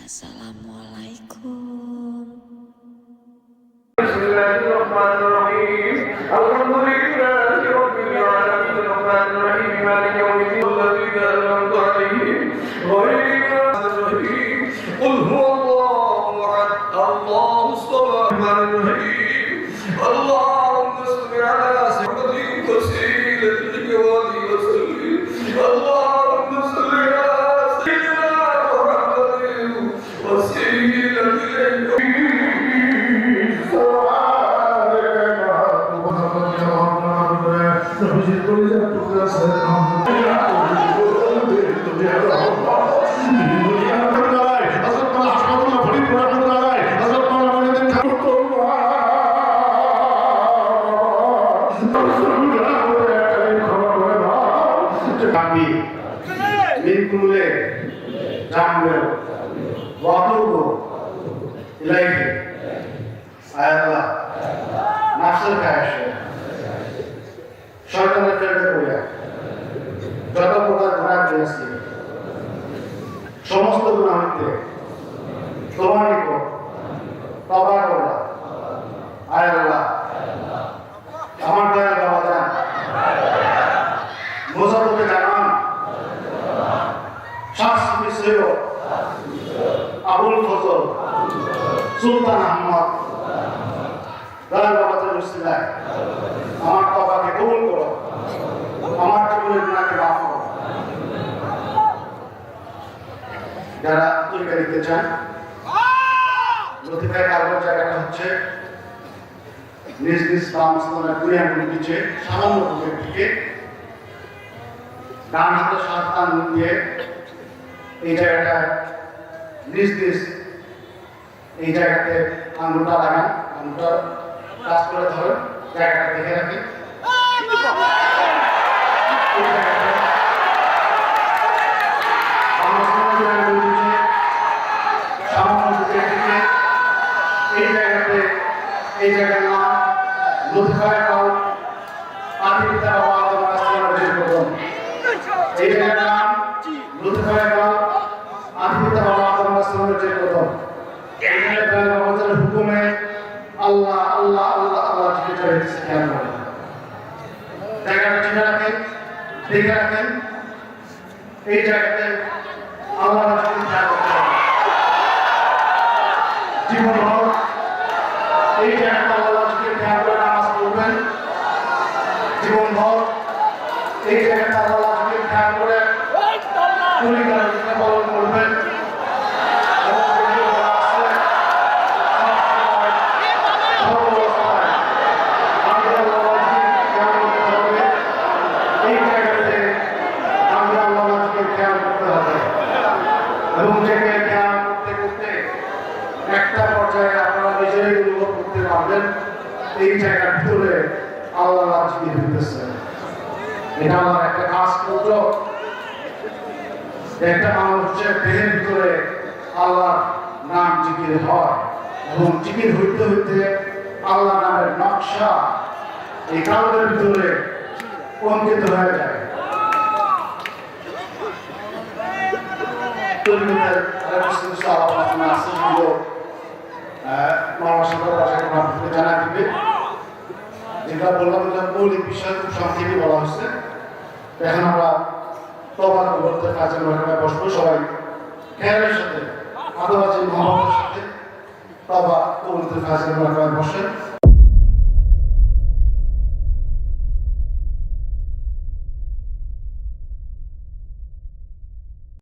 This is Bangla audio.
Assalamualaikum. Bismillahirrahmanirrahim. Alhamdulillahi rabbil alamin. Arrahmanirrahim. Maliki yawmiddin. Alladzina an'amta 'alaihim ghairil maghdubi 'alaihim. Qul huwallahu ahad. Allahus samad. Ar-rahim. Allahumma salli 'ala sayyidina wasilatil wali wa sallim. Allahumma salli 'ala sayyidina Muhammadin wasilatil kami min kulli jambil wa atubu ilaihi ayallah nafsul kaashe শয়তানের প্রেরণা করিয়া যত প্রকার গুনাহ করেছি সমস্ত গুনাহ হইতে তোমার নিকট তওবা করলাম আল্লাহ আমার দয়াল বাবা জান মোজাফফর জামান শাস্ত্র মিশ্র আবুল ফজল সুলতান আহমদ দয়াল বাবা জান মুসলিম আমার তওবাকে কবুল করো আমার জীবনের গুনাহকে মাফ করো যারা তরিকা দিতে চান লতিফায় কারবার জায়গাটা হচ্ছে নিজ নিজ বামস্থানের দুই আঙ্গুল নিচে সামান্য বুকের দিকে ডান হাতে সাবধান দিয়ে এই জায়গাটা নিজ নিজ এই জায়গাতে আঙ্গুলটা লাগান আঙ্গুলটা কাজ করে ধরেন জায়গাটা দেখে রাখেন এই জায়গার নাম লতিফায় কাউ আদিপিতা বাবা আদম আলাইহিস প্রথম এই জায়গার নাম লতিফায় কাউ আদিপিতা বাবা আদম আলাইহিস প্রথম এই জায়গার বাবাদের হুকুমে আল্লাহ আল্লাহ আল্লাহ আল্লাহ জিকির করে শিখান করে জায়গাটা চিনে রাখেন দেখে রাখেন এই জায়গাতে আল্লাহ জিকির করতে হবে জীবন হোক এই জায়গাটা আল্লাহ জিকির খেয়াল করে নামাজ পড়বেন জীবন হোক এই জায়গাটা আল্লাহ জিকির খেয়াল করে তরিকা পালন করবেন এবং জায়গায় খেয়াল করতে করতে একটা পর্যায়ে আপনারা নিজেরাই অনুভব করতে পারবেন এই জায়গার ভিতরে আল্লাহ জিকির হইতেছে এটা আমার একটা খাস কৌশল একটা মানুষের দেহের ভিতরে আল্লাহর নাম জিকির হয় এবং জিকির হইতে হইতে আল্লাহ নামের নকশা এই কাউদের ভিতরে অঙ্কিত হয়ে যায় যেটা বললাম মৌলিক বিষয় খুব সংক্ষেপে বলা হচ্ছে এখন আমরা তওবা করতে কাজের মাধ্যমে বসবো সবাই খেয়ালের সাথে আদাবাজি মোহাম্মদের সাথে তওবা করতে কাজের মাধ্যমে বসেন